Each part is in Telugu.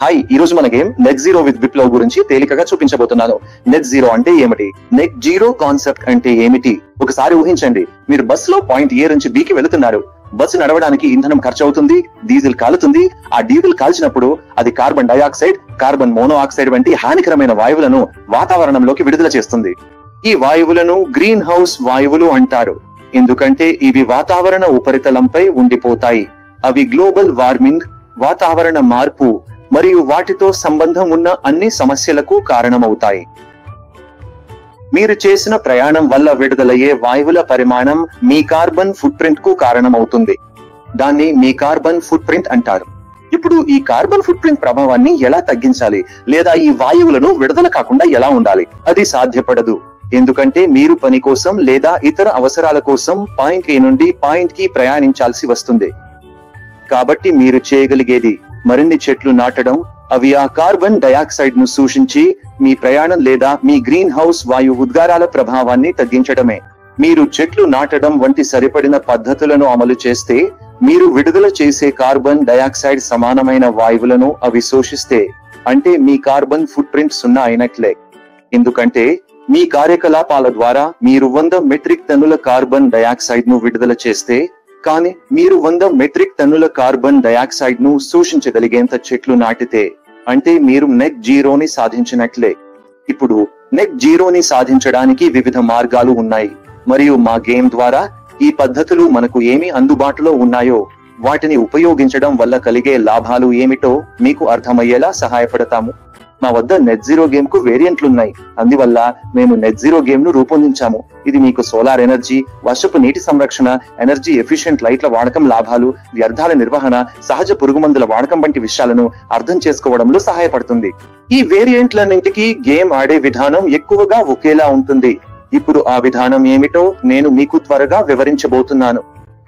హాయ్, ఈ రోజు మన game net zero with Viplav గురించి తేలికగా చూపించబోతున్నాను. నెట్ జీరో అంటే ఏమిటి, నెట్ జీరో కాన్సెప్ట్ అంటే ఏమిటి? ఒకసారి ఊహించండి, మీరు బస్సులో పాయింట్ ఏ నుంచి బి కి వెళుతున్నారు. బస్సు నడవడానికి ఇంధనం ఖర్చు అవుతుంది, డీజిల్ కాలుతుంది. ఆ డీజిల్ కాల్చినప్పుడు అది కార్బన్ డయాక్సైడ్, కార్బన్ మోనోఆక్సైడ్ వంటి హానికరమైన వాయువులను వాతావరణంలోకి విడుదల చేస్తుంది. ఈ వాయువులను గ్రీన్ హౌస్ వాయువులు అంటారు, ఎందుకంటే ఇవి వాతావరణ ఉపరితలంపై ఉండిపోతాయి. అవి గ్లోబల్ వార్మింగ్, వాతావరణ మార్పు మరియు వాటితో సంబంధం ఉన్న అన్ని సమస్యలకు కారణమవుతాయి. మీరు చేసిన ప్రయాణం వల్ల విడుదలయ్యే వాయువుల పరిమాణం మీ కార్బన్ ఫుట్ ప్రింట్ కు కారణమవుతుంది. దాన్ని మీ కార్బన్ ఫుట్ ప్రింట్ అంటారు. ఇప్పుడు ఈ కార్బన్ ఫుట్ ప్రింట్ ప్రభావాన్ని ఎలా తగ్గించాలి, లేదా ఈ వాయువులను విడుదల కాకుండా ఎలా ఉండాలి? అది సాధ్యపడదు, ఎందుకంటే మీరు పని కోసం లేదా ఇతర అవసరాల కోసం పాయింట్ ఏ నుండి పాయింట్ కి ప్రయాణించాల్సి వస్తుంది. కాబట్టి మీరు చేయగలిగేది మరిన్ని చెట్లు నాటడం. అవి ఆ కార్బన్ డయాక్సైడ్ ను సూచించి మీ ప్రయాణం లేదా మీ గ్రీన్ హౌస్ వాయు ఉద్గారాల ప్రభావాన్ని తగ్గించడమే. మీరు చెట్లు నాటడం వంటి సరిపడిన పద్ధతులను అమలు చేస్తే మీరు విడుదల చేసే కార్బన్ డయాక్సైడ్ సమానమైన వాయువులను అవి శోషిస్తే, అంటే మీ కార్బన్ ఫుట్ ప్రింట్ 0 అయినట్లే. ఎందుకంటే మీ కార్యకలాపాల ద్వారా మీరు 100 మెట్రిక్ టన్నుల కార్బన్ డయాక్సైడ్ ను విడుదల చేస్తే, కానీ మీరు 100 మెట్రిక్ టన్నుల కార్బన్ డయాక్సైడ్ ను శోషించగలిగేంత చెట్లు నాటితే, అంటే మీరు నెట్ జీరోని సాధించినట్లే. ఇప్పుడు నెట్ జీరోని సాధించడానికి వివిధ మార్గాలు ఉన్నాయి, మరియు మా గేమ్ ద్వారా ఈ పద్ధతులు మనకు ఏమి అందుబాటులో ఉన్నాయో వాటిని ఉపయోగించడం వల్ల కలిగే లాభాలు ఏమిటో మీకు అర్థమయ్యేలా సహాయపడతాము. మా వద్ద నెట్ జీరో గేమ్ కు వేరియంట్లున్నాయి, అందువల్ల మేము నెట్ జీరో గేమ్ ను రూపొందించాము. ఇది మీకు సోలార్ ఎనర్జీ, వర్షపు నీటి సంరక్షణ, ఎనర్జీ ఎఫిషియెంట్ లైట్ల వాడకం లాభాలు, వ్యర్థాల నిర్వహణ, సహజ పురుగుమందుల వాడకం వంటి విషయాలను అర్థం చేసుకోవడంలో సహాయపడుతుంది. ఈ వేరియంట్లన్నింటికీ గేమ్ ఆడే విధానం ఎక్కువగా ఒకేలా ఉంటుంది. ఇప్పుడు ఆ విధానం ఏమిటో నేను మీకు త్వరగా వివరించబోతున్నాను.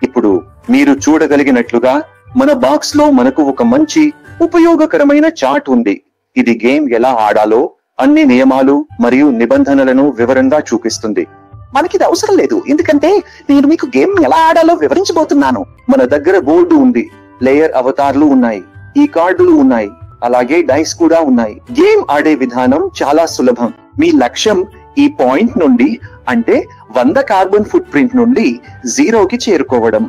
ఇప్పుడు మీరు చూడగలిగినట్లుగా మన బాక్స్ లో మనకు ఒక మంచి ఉపయోగకరమైన చార్ట్ ఉంది. ఇది గేమ్ ఎలా ఆడాలో అన్ని నియమాలు మరియు నిబంధనలను వివరంగా చూపిస్తుంది. మనకిది అవసరం లేదు, ఎందుకంటే నేను మీకు గేమ్ ఎలా ఆడాలో వివరించబోతున్నాను. మన దగ్గర బోర్డు ఉంది, లేయర్ అవతార్లు ఉన్నాయి, ఈ కార్డులు ఉన్నాయి, అలాగే డైస్ కూడా ఉన్నాయి. గేమ్ ఆడే విధానం చాలా సులభం. మీ లక్ష్యం ఈ పాయింట్ నుండి, అంటే 100 కార్బన్ ఫుట్ ప్రింట్ నుండి 0కి చేరుకోవడం.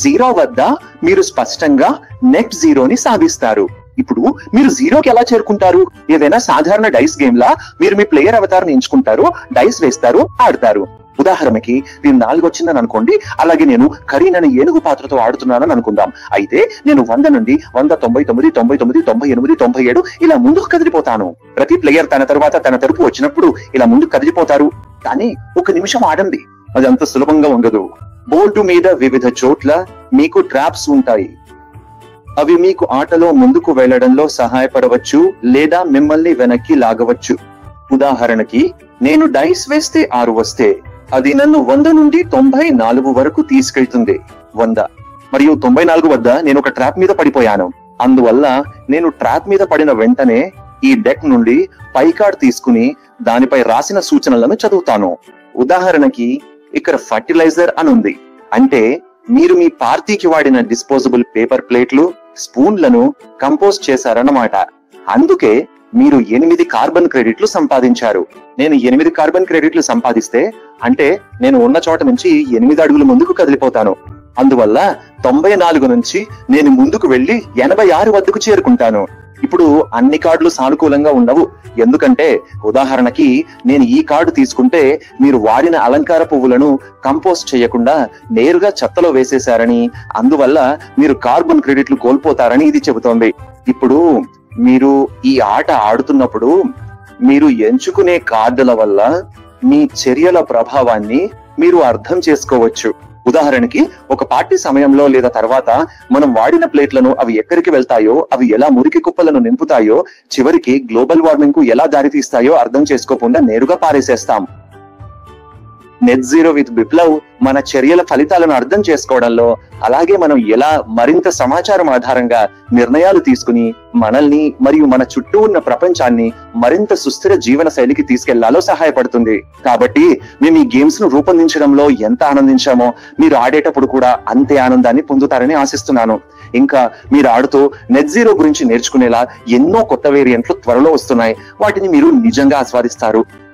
0 వద్ద మీరు స్పష్టంగా నెట్ జీరోని సాధిస్తారు. ఇప్పుడు మీరు 0కి ఎలా చేరుకుంటారు? ఏదైనా సాధారణ డైస్ గేమ్ లా మీరు మీ ప్లేయర్ అవతారాన్ని ఎంచుకుంటారు, డైస్ వేస్తారు, ఆడతారు. ఉదాహరణకి నేను 4 వచ్చిందని అనుకోండి, అలాగే నేను కరీన్ అనే ఏనుగు పాత్రతో ఆడుతున్నానని అనుకుందాం. అయితే నేను 100 నుండి 199, 99, 98, 97 ఇలా ముందుకు కదిలిపోతాను. ప్రతి ప్లేయర్ తన తరపు వచ్చినప్పుడు ఇలా ముందుకు కదిలిపోతారు. కానీ ఒక నిమిషం ఆడండి, అది అంత సులభంగా ఉండదు. బోర్డు మీద వివిధ చోట్ల మీకు ట్రాప్స్ ఉంటాయి. అవి మీకు ఆటలో ముందుకు వెళ్లడంలో సహాయపడవచ్చు లేదా మిమ్మల్ని వెనక్కి లాగవచ్చు. ఉదాహరణకి నేను డైస్ వేస్తే 6 వస్తే అది నన్ను 100 నుండి 94 వరకు తీసుకెళ్తుంది. 100 మరియు 94 వద్ద నేను ఒక ట్రాప్ మీద పడిపోయాను. అందువల్ల నేను ట్రాప్ మీద పడిన వెంటనే ఈ డెక్ నుండి పై కార్డ్ తీసుకుని దానిపై రాసిన సూచనలను చదువుతాను. ఉదాహరణకి ఇక్కడ ఫర్టిలైజర్ అని ఉంది, అంటే మీరు మీ పార్టీకి వాడిన డిస్పోజబుల్ పేపర్ ప్లేట్లు, స్పూన్లను కంపోస్ట్ చేశారన్నమాట. అందుకే మీరు 8 కార్బన్ క్రెడిట్లు సంపాదించారు. నేను 8 కార్బన్ క్రెడిట్లు సంపాదిస్తే, అంటే నేను ఉన్న చోట నుంచి 8 అడుగుల ముందుకు కదిలిపోతాను. అందువల్ల 94 నుంచి నేను ముందుకు వెళ్లి 86 వద్దకు చేరుకుంటాను. ఇప్పుడు అన్ని కార్డులు సానుకూలంగా ఉండవు, ఎందుకంటే ఉదాహరణకి నేను ఈ కార్డు తీసుకుంటే మీరు వాడిన అలంకార పువ్వులను కంపోస్ట్ చేయకుండా నేరుగా చెత్తలో వేసేశారని, అందువల్ల మీరు కార్బన్ క్రెడిట్లు కోల్పోతారని ఇది చెబుతోంది. ఇప్పుడు మీరు ఈ ఆట ఆడుతున్నప్పుడు మీరు ఎంచుకునే కార్డుల వల్ల మీ చర్యల ప్రభావాన్ని మీరు అర్థం చేసుకోవచ్చు. ఉదాహరణకి ఒక పార్టీ సమయంలో లేదా తర్వాత మనం వాడిన ప్లేట్లను అవి ఎక్కడికి వెళ్తాయో, అవి ఎలా మురికి కుప్పలను నింపుతాయో, చివరికి గ్లోబల్ వార్మింగ్ కు ఎలా దారితీస్తాయో అర్థం చేసుకోకుండా నేరుగా పారేసేస్తాం. నెట్ జీరో విత్ విప్లవ్ మన చర్యల ఫలితాలను అర్థం చేసుకోవడంలో, అలాగే మనం ఎలా మరింత సమాచారం ఆధారంగా నిర్ణయాలు తీసుకుని మనల్ని మరియు మన చుట్టూ ఉన్న ప్రపంచాన్ని మరింత సుస్థిర జీవన శైలికి తీసుకెళ్లాలో సహాయపడుతుంది. కాబట్టి మేము ఈ గేమ్స్ ను రూపొందించడంలో ఎంత ఆనందించామో మీరు ఆడేటప్పుడు కూడా అంతే ఆనందాన్ని పొందుతారని ఆశిస్తున్నాను. ఇంకా మీరు ఆడుతూ నెట్ జీరో గురించి నేర్చుకునేలా ఎన్నో కొత్త వేరియంట్లు త్వరలో వస్తున్నాయి. వాటిని మీరు నిజంగా ఆస్వాదిస్తారు.